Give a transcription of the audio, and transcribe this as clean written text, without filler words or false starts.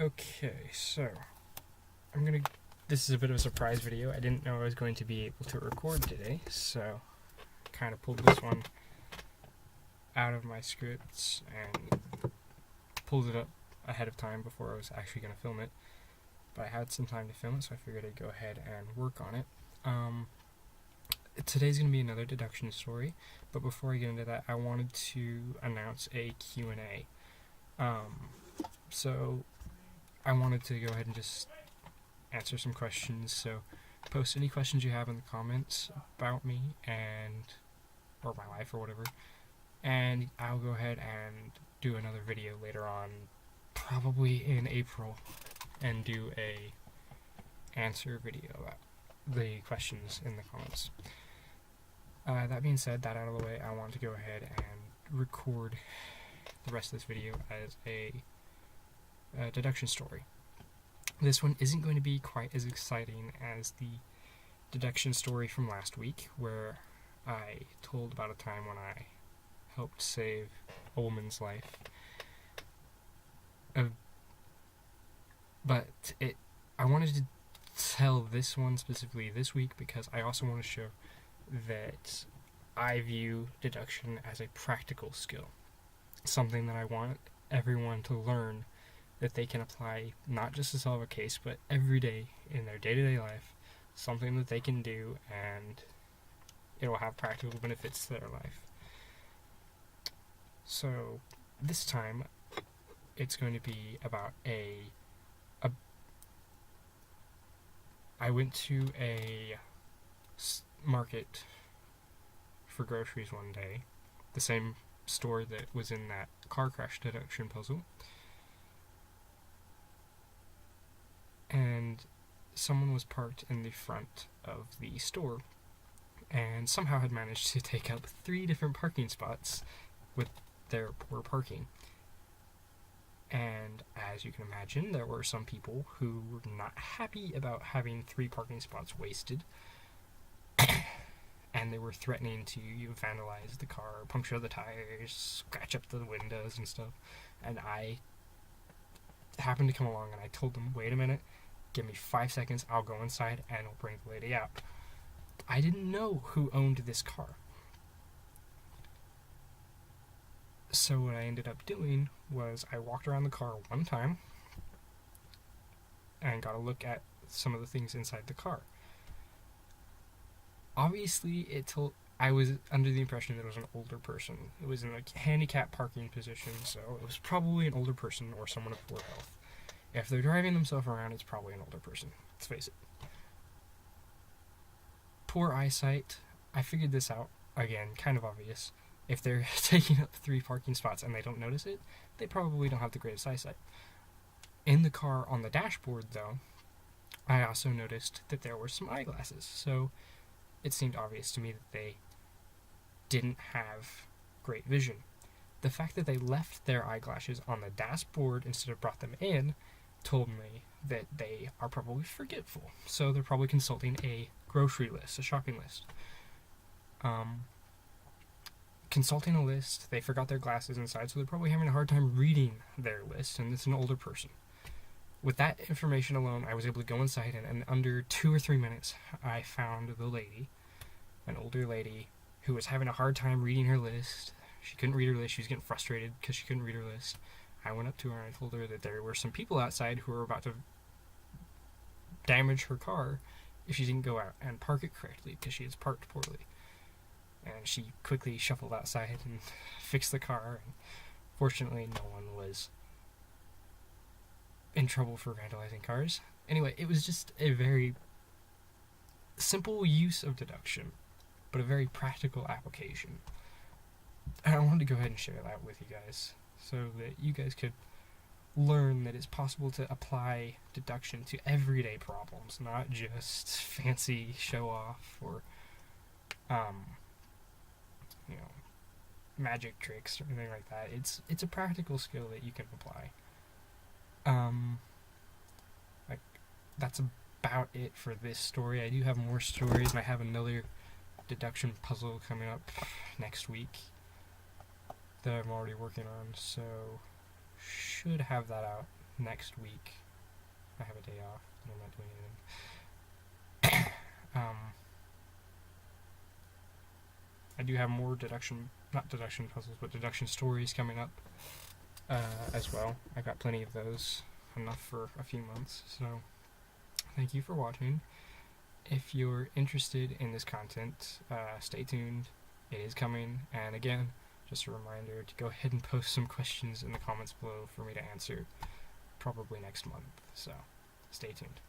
Okay, so this is a bit of a surprise video. I didn't know I was going to be able to record today, so kind of pulled this one out of my scripts and pulled it up ahead of time before I was actually going to film it. But I had some time to film it, so I figured I'd go ahead and work on it. Today's going to be another deduction story, but before I get into that, I wanted to announce a Q&A. So I wanted to go ahead and just answer some questions, so post any questions you have in the comments about me or my life or whatever, and I'll go ahead and do another video later on, probably in April, and do a answer video about the questions in the comments. That being said, that out of the way, I want to go ahead and record the rest of this video as a deduction story. This one isn't going to be quite as exciting as the deduction story from last week, where I told about a time when I helped save a woman's life. I wanted to tell this one specifically this week because I also want to show that I view deduction as a practical skill, something that I want everyone to learn that they can apply not just to solve a case, but every day in their day-to-day life, something that they can do and it will have practical benefits to their life. So this time it's going to be about I went to a market for groceries one day, the same store that was in that car crash deduction puzzle, and someone was parked in the front of the store and somehow had managed to take up 3 different parking spots with their poor parking. And as you can imagine, there were some people who were not happy about having 3 parking spots wasted, and they were threatening to vandalize the car, puncture the tires, scratch up the windows and stuff. And I happened to come along and I told them, wait a minute, give me 5 seconds, I'll go inside and I'll bring the lady out. I didn't know who owned this car. So what I ended up doing was I walked around the car one time and got a look at some of the things inside the car. Obviously, I was under the impression that it was an older person. It was in a handicapped parking position, so it was probably an older person or someone of poor health. If they're driving themselves around, it's probably an older person. Let's face it. Poor eyesight. I figured this out. Again, kind of obvious. If they're taking up 3 parking spots and they don't notice it, they probably don't have the greatest eyesight. In the car on the dashboard, though, I also noticed that there were some eyeglasses, so it seemed obvious to me that they didn't have great vision. The fact that they left their eyeglasses on the dashboard instead of brought them in told me that they are probably forgetful, so they're probably consulting a grocery list, a shopping list. Consulting a list, they forgot their glasses inside, so they're probably having a hard time reading their list, and it's an older person. With that information alone, I was able to go inside, and in under 2 or 3 minutes, I found the lady, an older lady, who was having a hard time reading her list. She couldn't read her list. She was getting frustrated because she couldn't read her list. I went up to her and I told her that there were some people outside who were about to damage her car if she didn't go out and park it correctly because she was parked poorly. And she quickly shuffled outside and fixed the car. And fortunately, no one was in trouble for vandalizing cars. Anyway, it was just a very simple use of deduction, but a very practical application. And I wanted to go ahead and share that with you guys so that you guys could learn that it's possible to apply deduction to everyday problems, not just fancy show-off or magic tricks or anything like that. It's a practical skill that you can apply. That's about it for this story. I do have more stories, and I have another deduction puzzle coming up next week that I'm already working on, so should have that out next week. I have a day off and I'm not doing anything. I do have more not deduction puzzles, but deduction stories coming up as well. I got plenty of those, enough for a few months. So thank you for watching. If you're interested in this content, stay tuned. It is coming. And again, just a reminder to go ahead and post some questions in the comments below for me to answer, probably next month. So stay tuned.